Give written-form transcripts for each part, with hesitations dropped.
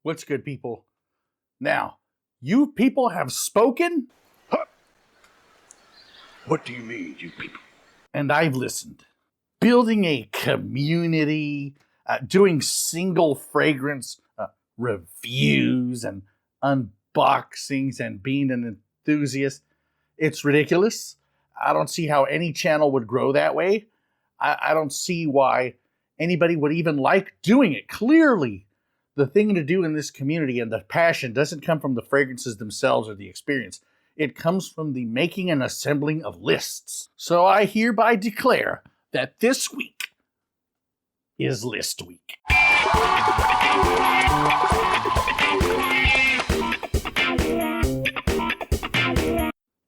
What's good, people? Now, you people have spoken? Huh. What do you mean, you people? And I've listened. Building a community, doing single fragrance reviews and unboxings and being an enthusiast. It's ridiculous. I don't see how any channel would grow that way. I don't see why anybody would even like doing it. Clearly, the thing to do in this community and the passion doesn't come from the fragrances themselves or the experience. It comes from the making and assembling of lists. So I hereby declare that this week is List Week.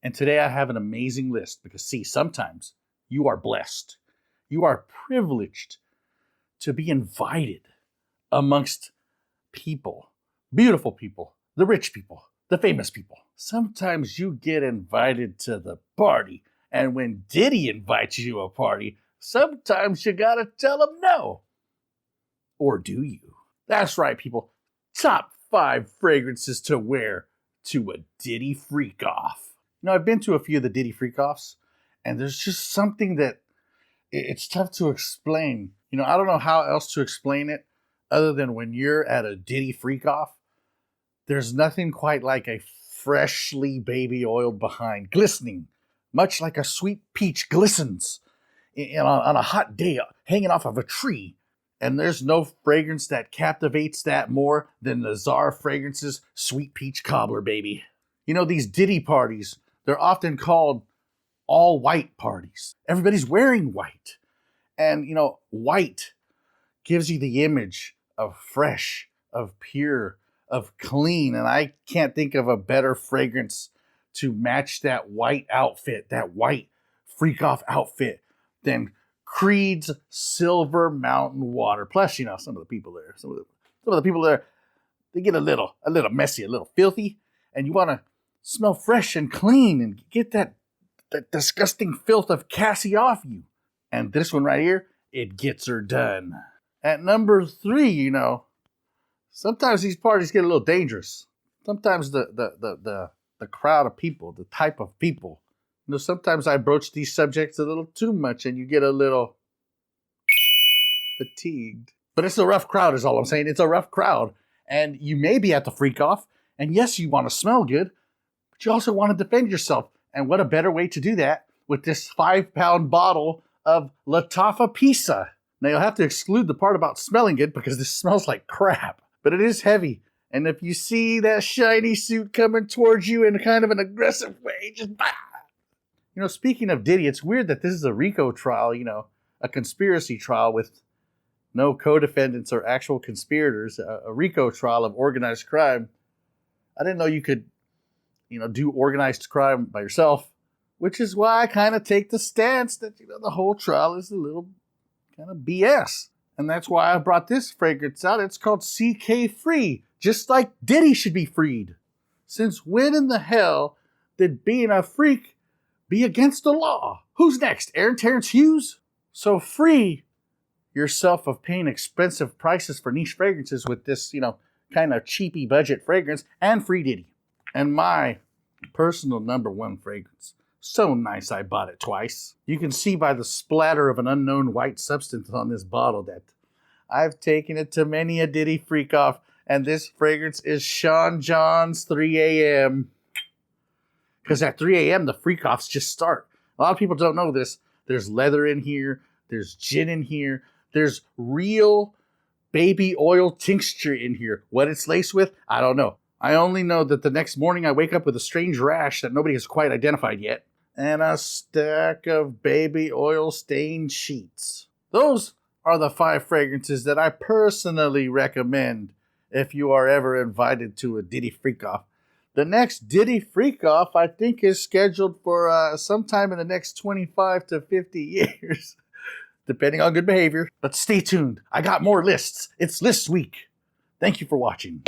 And today I have an amazing list because, see, sometimes you are blessed. You are privileged to be invited amongst people, beautiful people, the rich people, the famous people. Sometimes you get invited to the party, and when Diddy invites you to a party, sometimes you gotta tell him no. Or do you? That's right, people. Top 5 fragrances to wear to a Diddy freak-off. You know, I've been to a few of the Diddy freak-offs, and there's just something that it's tough to explain. You know, I don't know how else to explain it other than when you're at a Diddy freak-off, there's nothing quite like a freshly baby oiled behind, glistening, much like a sweet peach glistens on a hot day hanging off of a tree. And there's no fragrance that captivates that more than the Czar Fragrance's Sweet Peach Cobbler, baby. You know, these Diddy parties, they're often called all white parties. Everybody's wearing white. And, you know, white gives you the image of fresh, of pure, of clean. And I can't think of a better fragrance to match that white outfit, that white freak-off outfit, than Creed's Silver Mountain Water. Plus, you know, some of the people there, they get a little messy, a little filthy, and you want to smell fresh and clean and get that disgusting filth of Cassie off you. And this one right here, it gets her done. At number 3, you know, sometimes these parties get a little dangerous. Sometimes the crowd of people, the type of people, you know, sometimes I broach these subjects a little too much and you get a little fatigued. But it's a rough crowd is all I'm saying. It's a rough crowd. And you may be at the freak-off, and yes, you want to smell good, but you also want to defend yourself. And what a better way to do that with this 5-pound bottle of Latafa Pisa. Now, you'll have to exclude the part about smelling good because this smells like crap. But it is heavy. And if you see that shiny suit coming towards you in kind of an aggressive way, just bah! You know, speaking of Diddy, it's weird that this is a RICO trial, you know, a conspiracy trial with no co-defendants or actual conspirators, a RICO trial of organized crime. I didn't know you could, you know, do organized crime by yourself, which is why I kind of take the stance that, you know, the whole trial is a little kind of BS. And that's why I brought this fragrance out. It's called CK Free, just like Diddy should be freed. Since when in the hell did being a freak be against the law? Who's next? Aaron Terrence Hughes? So free yourself of paying expensive prices for niche fragrances with this, you know, kind of cheapy budget fragrance, and free Diddy. And my personal number 1 fragrance. So nice I bought it twice. You can see by the splatter of an unknown white substance on this bottle that I've taken it to many a Diddy freak-off, and this fragrance is Sean John's 3 a.m. Because at 3 a.m. the freak-offs just start. A lot of people don't know this. There's leather in here. There's gin in here. There's real baby oil tincture in here. What it's laced with, I don't know. I only know that the next morning I wake up with a strange rash that nobody has quite identified yet, and a stack of baby oil stained sheets. Those are the 5 fragrances that I personally recommend if you are ever invited to a Diddy freak-off. The next Diddy freak-off, I think, is scheduled for sometime in the next 25 to 50 years, depending on good behavior. But stay tuned. I got more lists. It's List Week. Thank you for watching.